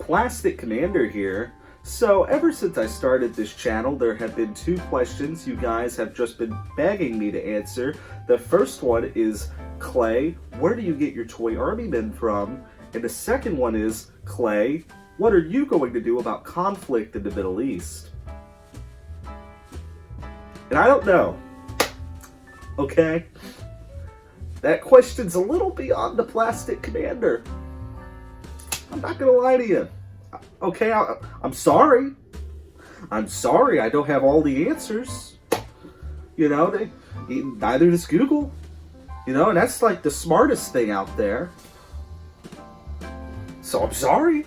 Plastic Commander here. So ever since I started this channel, there have been two questions you guys have just been begging me to answer. The first one is, Clay, where do you get your toy army men from? And the second one is, Clay, what are you going to do about conflict in the Middle East? And I don't know. Okay? That question's a little beyond the Plastic Commander. I'm not gonna lie to you. Okay, I'm sorry. I'm sorry I don't have all the answers. You know, neither does Google. You know, and that's like the smartest thing out there. So I'm sorry.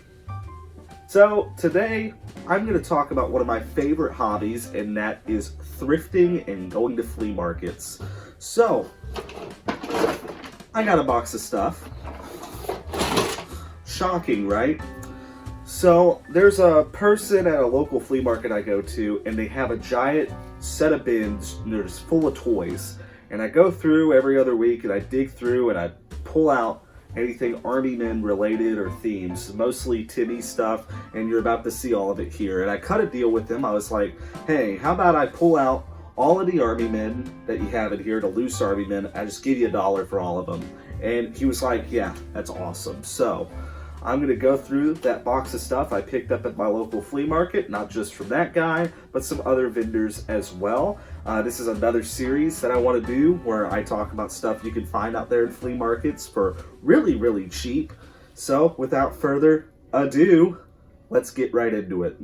So today, I'm going to talk about one of my favorite hobbies, and that is thrifting and going to flea markets. So, I got a box of stuff. Shocking, right? So, there's a person at a local flea market I go to, and they have a giant set of bins, and they're just full of toys. And I go through every other week, and I dig through, and I pull out anything Army Men related or themes, mostly Timmy stuff, and you're about to see all of it here. And I cut a deal with him. I was like, hey, how about I pull out all of the Army Men that you have in here, the loose Army Men, I just give you $1 for all of them. And he was like, yeah, that's awesome. So I'm going to go through that box of stuff I picked up at my local flea market, not just from that guy, but some other vendors as well. This is another series that I want to do where I talk about stuff you can find out there in flea markets for really, really cheap. So without further ado, let's get right into it.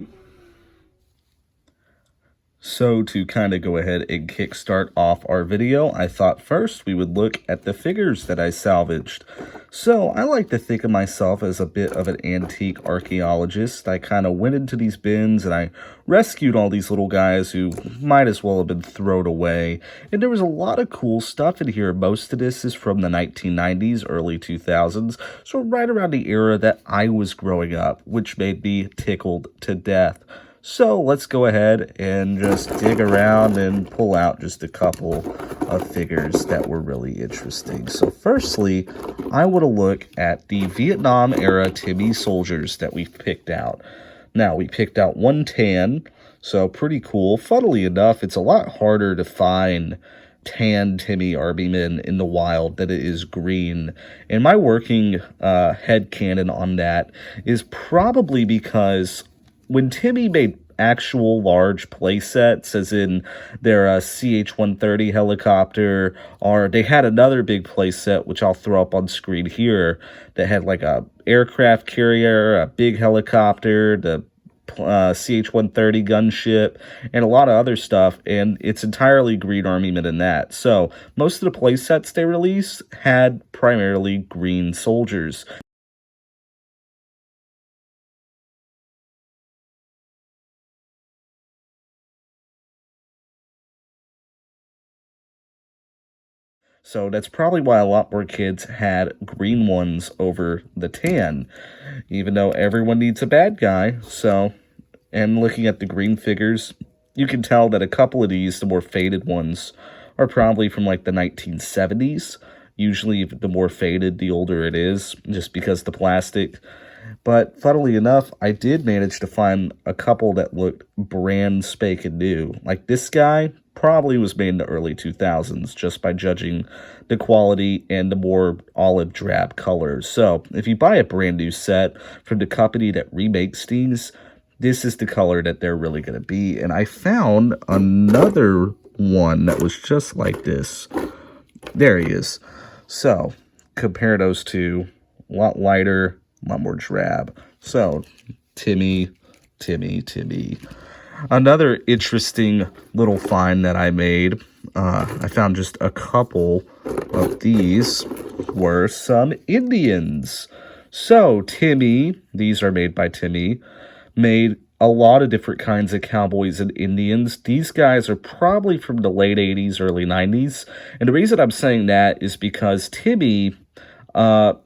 So to kind of go ahead and kickstart off our video, I thought first we would look at the figures that I salvaged. So I like to think of myself as a bit of an antique archaeologist. I kind of went into these bins and I rescued all these little guys who might as well have been thrown away. And there was a lot of cool stuff in here. Most of this is from the 1990s, early 2000s. So right around the era that I was growing up, which made me tickled to death. So let's go ahead and just dig around and pull out just a couple of figures that were really interesting. So firstly, I want to look at the Vietnam era Timmy soldiers that we picked out. Now, we picked out one tan, so pretty cool. Funnily enough, it's a lot harder to find tan Timmy Army Men in the wild than it is green. And my working headcanon on that is probably because when Timmy made actual large play sets, as in their CH-130 helicopter, or they had another big play set, which I'll throw up on screen here, that had like a aircraft carrier, a big helicopter, the CH-130 gunship, and a lot of other stuff, and it's entirely green Army Men in that. So most of the play sets they released had primarily green soldiers. So that's probably why a lot more kids had green ones over the tan, even though everyone needs a bad guy. So, and looking at the green figures, you can tell that a couple of these, the more faded ones, are probably from like the 1970s. Usually the more faded, the older it is, just because the plastic. But funnily enough, I did manage to find a couple that looked brand spanking new. Like this guy probably was made in the early 2000s, just by judging the quality and the more olive drab colors. So if you buy a brand new set from the company that remakes these, this is the color that they're really going to be. And I found another one that was just like this. There he is. So compare those two, a lot lighter, a lot more drab. So Timmy. Another interesting little find that I made, I found just a couple of these, were some Indians. So Timmy, these are made by Timmy, made a lot of different kinds of cowboys and Indians. These guys are probably from the late 80s, early 90s. And the reason I'm saying that is because Timmy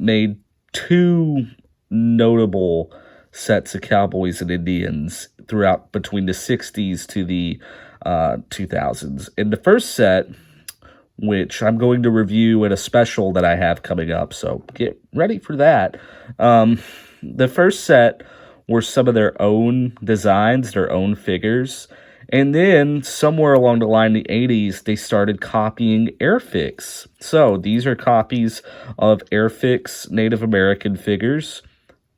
made two notable sets of cowboys and Indians throughout between the 60s to the 2000s. In the first set, which I'm going to review at a special that I have coming up, so get ready for that. The first set were some of their own designs, their own figures. And then somewhere along the line in the 80s, they started copying Airfix. So these are copies of Airfix Native American figures.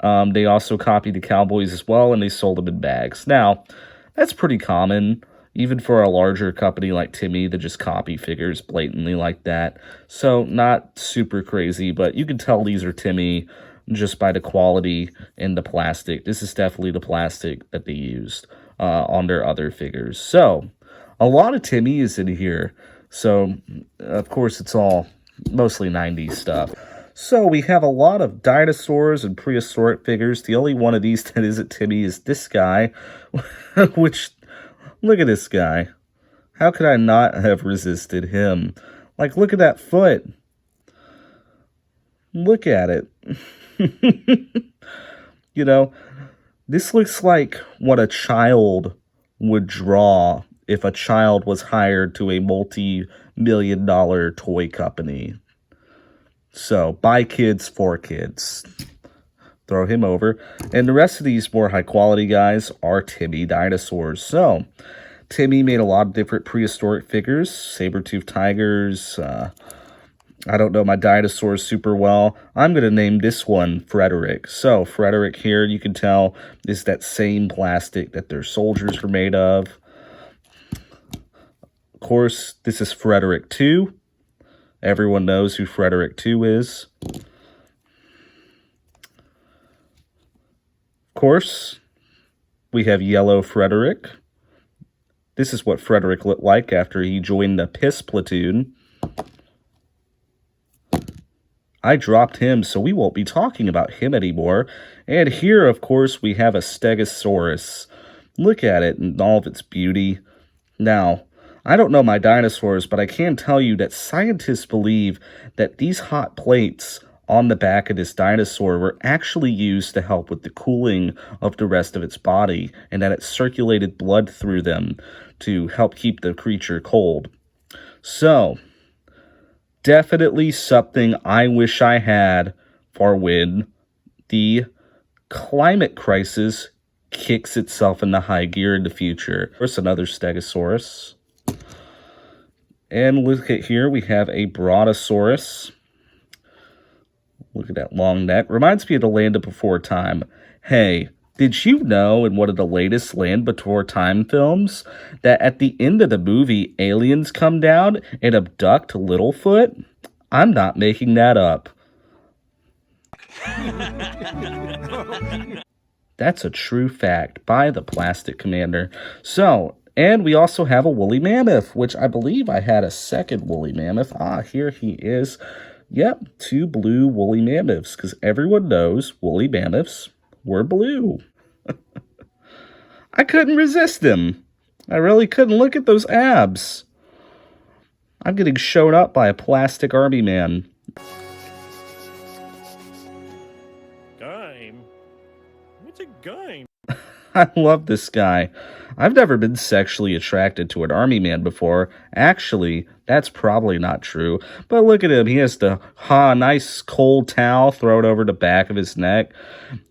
They also copied the Cowboys as well, and they sold them in bags. Now, that's pretty common, even for a larger company like Timmy that just copy figures blatantly like that. So not super crazy, but you can tell these are Timmy just by the quality and the plastic. This is definitely the plastic that they used on their other figures. So a lot of Timmy is in here. So, of course, it's all mostly 90s stuff. So we have a lot of dinosaurs and prehistoric figures. The only one of these that isn't Timmy is this guy, which, look at this guy. How could I not have resisted him? Like, look at that foot. Look at it. You know, this looks like what a child would draw if a child was hired to a multi-million-dollar toy company. So, by kids, for kids. Throw him over. And the rest of these more high-quality guys are Timmy dinosaurs. So, Timmy made a lot of different prehistoric figures. Saber-toothed tigers. I don't know my dinosaurs super well. I'm going to name this one Frederick. So, Frederick here, you can tell, is that same plastic that their soldiers were made of. Of course, this is Frederick 2. Everyone knows who Frederick 2 is. Of course, we have Yellow Frederick. This is what Frederick looked like after he joined the Piss Platoon. I dropped him, so we won't be talking about him anymore. And here, of course, we have a Stegosaurus. Look at it in all of its beauty. Now, I don't know my dinosaurs, but I can tell you that scientists believe that these hot plates on the back of this dinosaur were actually used to help with the cooling of the rest of its body, and that it circulated blood through them to help keep the creature cold. So, definitely something I wish I had for when the climate crisis kicks itself into high gear in the future. There's another Stegosaurus. And look at here, we have a Brontosaurus. Look at that long neck. Reminds me of the Land of Before Time. Hey, did you know in one of the latest Land Before Time films that at the end of the movie, aliens come down and abduct Littlefoot? I'm not making that up. That's a true fact by the Plastic Commander. So, and we also have a woolly mammoth, which I believe I had a second woolly mammoth. Ah, here he is. Yep, 2 blue woolly mammoths, because everyone knows woolly mammoths were blue. I couldn't resist them. I really couldn't. Look at those abs. I'm getting shown up by a plastic army man. Game? What's a game? I love this guy. I've never been sexually attracted to an army man before. Actually, that's probably not true. But look at him. He has the nice cold towel thrown over the back of his neck.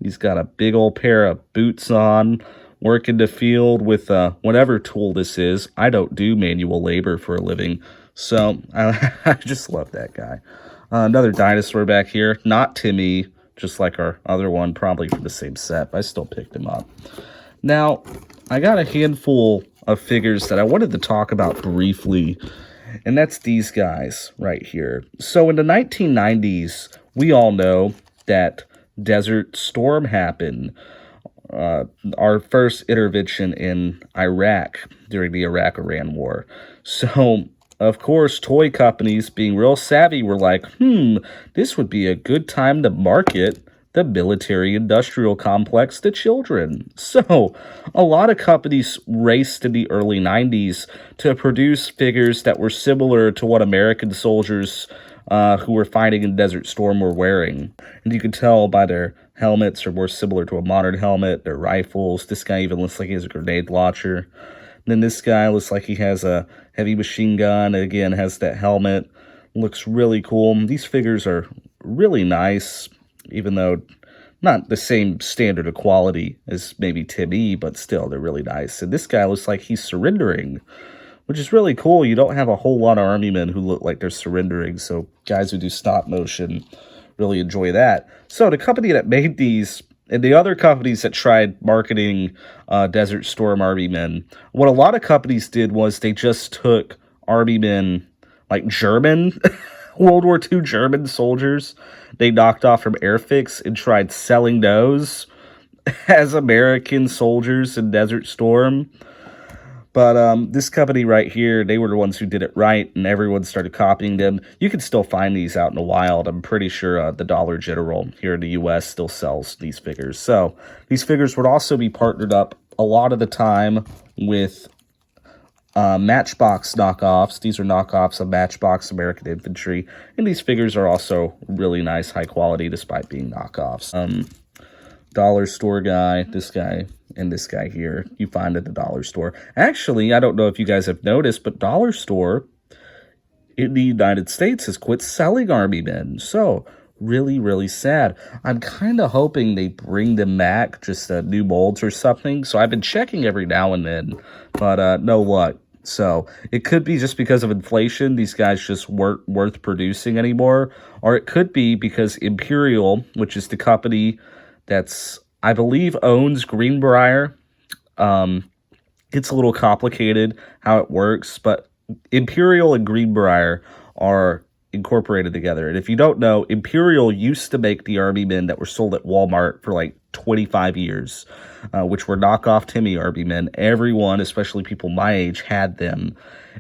He's got a big old pair of boots on, working the field with whatever tool this is. I don't do manual labor for a living. So, I just love that guy. Another dinosaur back here. Not Timmy, just like our other one, probably from the same set, but I still picked him up. Now, I got a handful of figures that I wanted to talk about briefly, and that's these guys right here. So in the 1990s, we all know that Desert Storm happened. Our first intervention in Iraq during the Iraq-Iran War. So, of course, toy companies, being real savvy, were like, this would be a good time to market the military-industrial complex to children. So, a lot of companies raced in the early 90s to produce figures that were similar to what American soldiers who were fighting in Desert Storm were wearing. And you can tell by their helmets are more similar to a modern helmet, their rifles. This guy even looks like he has a grenade launcher. And then this guy looks like he has a heavy machine gun. Again, has that helmet. Looks really cool. These figures are really nice, even though Not the same standard of quality as maybe Timmy, but still, they're really nice. And this guy looks like he's surrendering, which is really cool. You don't have a whole lot of army men who look like they're surrendering, so guys who do stop motion really enjoy that. So the company that made these and the other companies that tried marketing Desert Storm Army men, what a lot of companies did was they just took Army men, like German, World War II German soldiers, they knocked off from Airfix and tried selling those as American soldiers in Desert Storm. But this company right here, they were the ones who did it right, and everyone started copying them. You can still find these out in the wild. I'm pretty sure the Dollar General here in the U.S. still sells these figures. So these figures would also be partnered up a lot of the time with Matchbox knockoffs. These are knockoffs of Matchbox American Infantry, and these figures are also really nice, high quality, despite being knockoffs. Dollar store guy, this guy, and this guy here, you find at the dollar store. Actually, I don't know if you guys have noticed, but dollar store in the United States has quit selling army men. So, really, really sad. I'm kind of hoping they bring them back, just new molds or something. So, I've been checking every now and then, but no luck. So, it could be just because of inflation, these guys just weren't worth producing anymore. Or it could be because Imperial, which is the company that's, I believe, owns Greenbrier. It's a little complicated how it works, but Imperial and Greenbrier are incorporated together. And if you don't know, Imperial used to make the army men that were sold at Walmart for like 25 years, which were knockoff Timmy army men. Everyone, especially people my age, had them.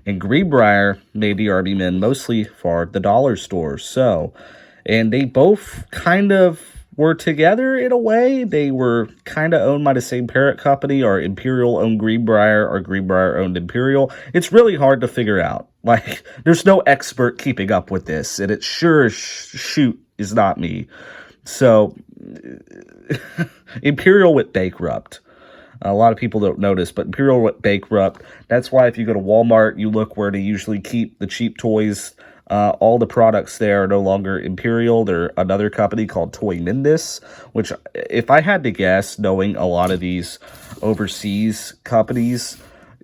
And Greenbrier made the army men mostly for the dollar store. So, and they both kind of were together in a way. They were kind of owned by the same parent company, or Imperial owned Greenbrier, or Greenbrier owned Imperial. It's really hard to figure out. Like, there's no expert keeping up with this, and it sure as shoot is not me. So, Imperial went bankrupt. A lot of people don't notice, but Imperial went bankrupt. That's why if you go to Walmart, you look where they usually keep the cheap toys. All the products there are no longer Imperial. They're another company called Toy Mindus, which, if I had to guess, knowing a lot of these overseas companies,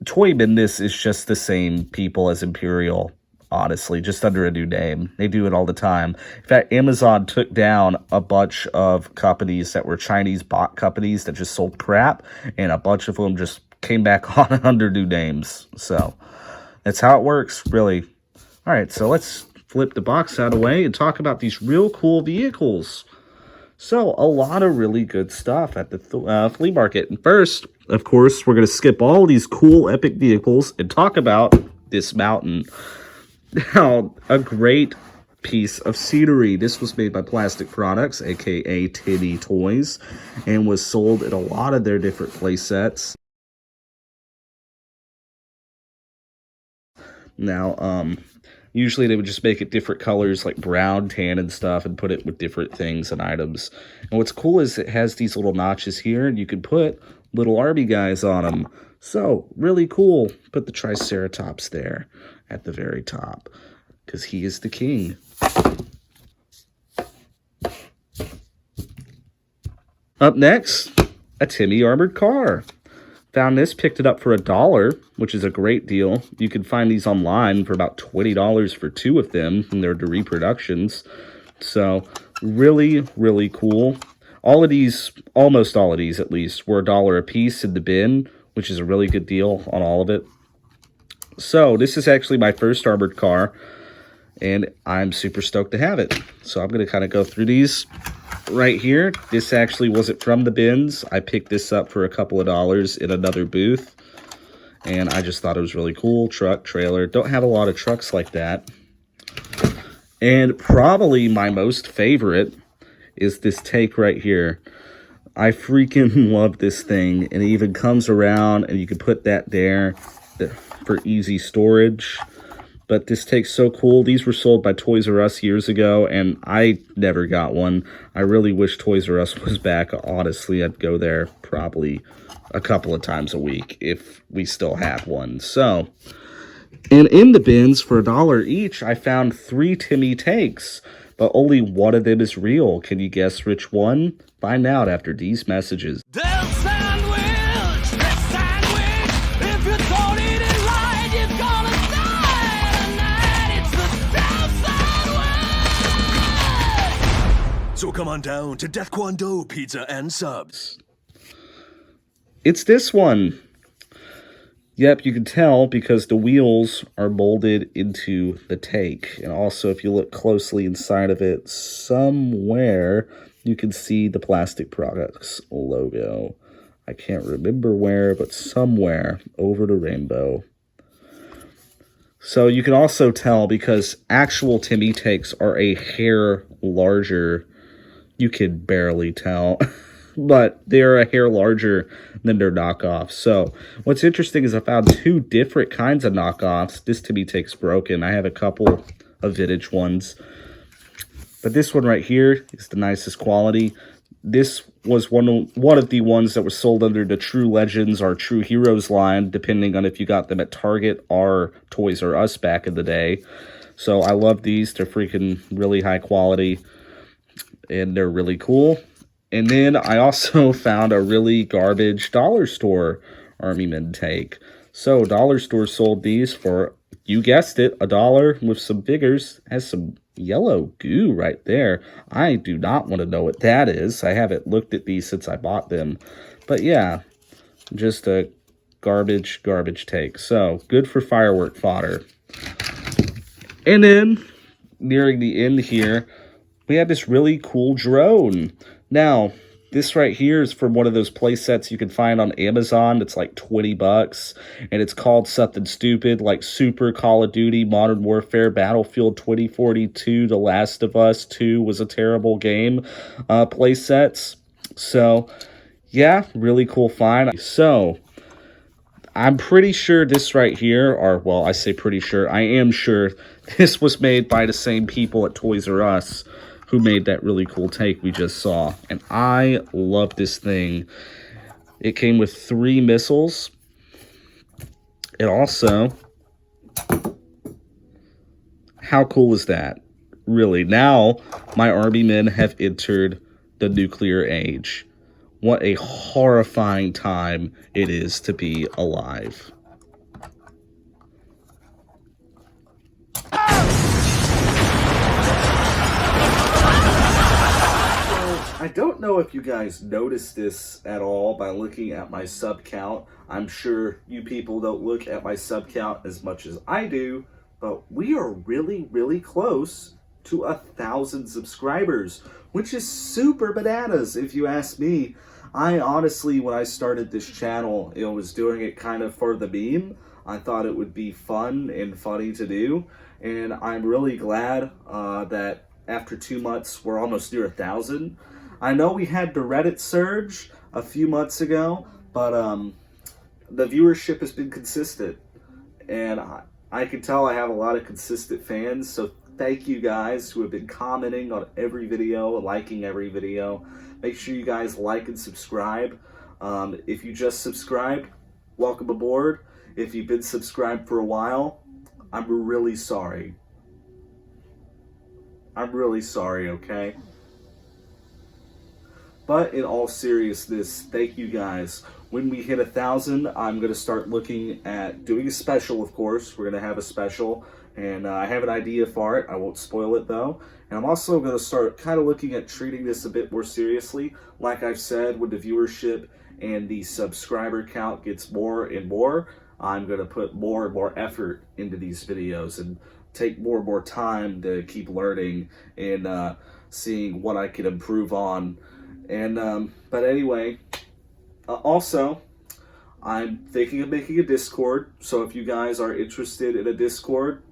Toy Mindus is just the same people as Imperial, honestly, just under a new name. They do it all the time. In fact, Amazon took down a bunch of companies that were Chinese bot companies that just sold crap, and a bunch of them just came back on under new names. So that's how it works, really. All right, so let's flip the box out of the way and talk about these real cool vehicles. So, a lot of really good stuff at the flea market. And first, of course, we're going to skip all these cool, epic vehicles and talk about this mountain. Now, a great piece of scenery. This was made by Plastic Products, aka Tinny Toys, and was sold in a lot of their different play sets. Now, usually they would just make it different colors like brown, tan, and stuff, and put it with different things and items. And what's cool is it has these little notches here, and you can put little army guys on them. So, really cool. Put the Triceratops there at the very top, because he is the king. Up next, a Timmy armored car. Found this, picked it up for $1, which is a great deal. You can find these online for about $20 for 2 of them, and they're the reproductions. So, really, really cool. All of these, almost all of these at least, were $1 a piece in the bin, which is a really good deal on all of it. So, this is actually my first armored car, and I'm super stoked to have it. So, I'm going to kind of go through these. Right here, this actually wasn't from the bins. I picked this up for a couple of dollars in another booth, and I just thought it was really cool. Truck, trailer, don't have a lot of trucks like that. And probably my most favorite is this take right here. I freaking love this thing, and it even comes around, and you can put that there for easy storage. But this take's so cool. These were sold by Toys R Us years ago, and I never got one. I really wish Toys R Us was back. Honestly, I'd go there probably a couple of times a week if we still had one. So, and in the bins for $1 each, I found 3 Timmy takes. but only one of them is real. Can you guess which one? Find out after these messages. If you don't eat it right, you're gonna die tonight. It's the Southside. So come on down to Death Kwon Do Pizza and Subs. It's this one. Yep, you can tell because the wheels are molded into the take. And also, if you look closely inside of it, somewhere you can see the Plastic Products logo. I can't remember where, but somewhere over the rainbow. So you can also tell because actual Timmy takes are a hair larger. You can barely tell. But they're a hair larger than their knockoffs. So what's interesting is I found two different kinds of knockoffs. This Timmy Take's broken. I have a couple of vintage ones. But this one right here is the nicest quality. This was one of the ones that was sold under the True Legends or True Heroes line, depending on if you got them at Target or Toys R Us back in the day. So I love these. They're freaking really high quality. And they're really cool. And then I also found a really garbage dollar store Army Men take. So dollar store sold these for, you guessed it, $1 with some figures. Has some yellow goo right there. I do not want to know what that is. I haven't looked at these since I bought them. But yeah, just a garbage take. So good for firework fodder. And then nearing the end here, we have this really cool drone. Now, this right here is from one of those play sets you can find on Amazon. It's like $20, and it's called something stupid like Super Call of Duty, Modern Warfare, Battlefield 2042, The Last of Us 2 was a terrible game play sets. So, yeah, really cool find. So, I'm pretty sure this right here, or, well, I say pretty sure, I am sure this was made by the same people at Toys R Us who made that really cool take we just saw. And I love this thing. It came with 3 missiles. It also... How cool is that? Really, now my Army Men have entered the nuclear age. What a horrifying time it is to be alive. I don't know if you guys noticed this at all by looking at my sub count. I'm sure you people don't look at my sub count as much as I do, but we are really, really close to 1,000 subscribers, which is super bananas if you ask me. I honestly, when I started this channel, was doing it kind of for the meme. I thought it would be fun and funny to do, and I'm really glad that after 2 months, we're almost near 1,000. I know we had the Reddit surge a few months ago, but the viewership has been consistent, and I can tell I have a lot of consistent fans, so thank you guys who have been commenting on every video, liking every video. Make sure you guys like and subscribe. If you just subscribed, welcome aboard. If you've been subscribed for a while, I'm really sorry. I'm really sorry, okay? But in all seriousness, thank you guys. When we hit 1,000, I'm going to start looking at doing a special, of course. We're going to have a special, and I have an idea for it. I won't spoil it, though. And I'm also going to start kind of looking at treating this a bit more seriously. Like I've said, when the viewership and the subscriber count gets more and more, I'm going to put more and more effort into these videos and take more and more time to keep learning and seeing what I can improve on. And but anyway, also I'm thinking of making a Discord, so if you guys are interested in a Discord,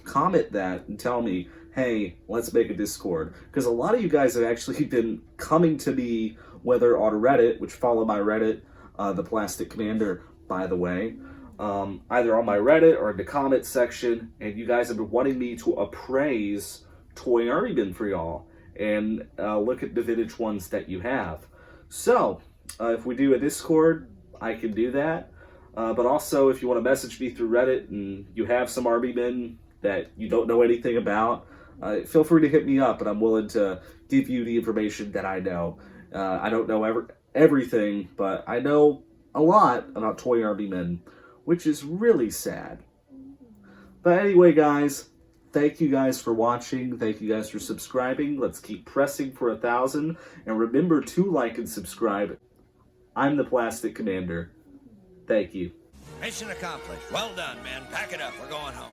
comment that and tell me, hey, let's make a Discord, because a lot of you guys have actually been coming to me, whether on Reddit, which follow my Reddit, the Plastic Commander, by the way, either on my Reddit or in the comment section, and you guys have been wanting me to appraise Toy Army Men for y'all and look at the vintage ones that you have. So if we do a Discord, I can do that. But also, if you want to message me through Reddit and you have some Army Men that you don't know anything about, feel free to hit me up, and I'm willing to give you the information that I know. I don't know everything, but I know a lot about Toy Army Men, which is really sad. But anyway, guys, thank you guys for watching. Thank you guys for subscribing. Let's keep pressing for 1,000. And remember to like and subscribe. I'm the Plastic Commander. Thank you. Mission accomplished. Well done, man. Pack it up. We're going home.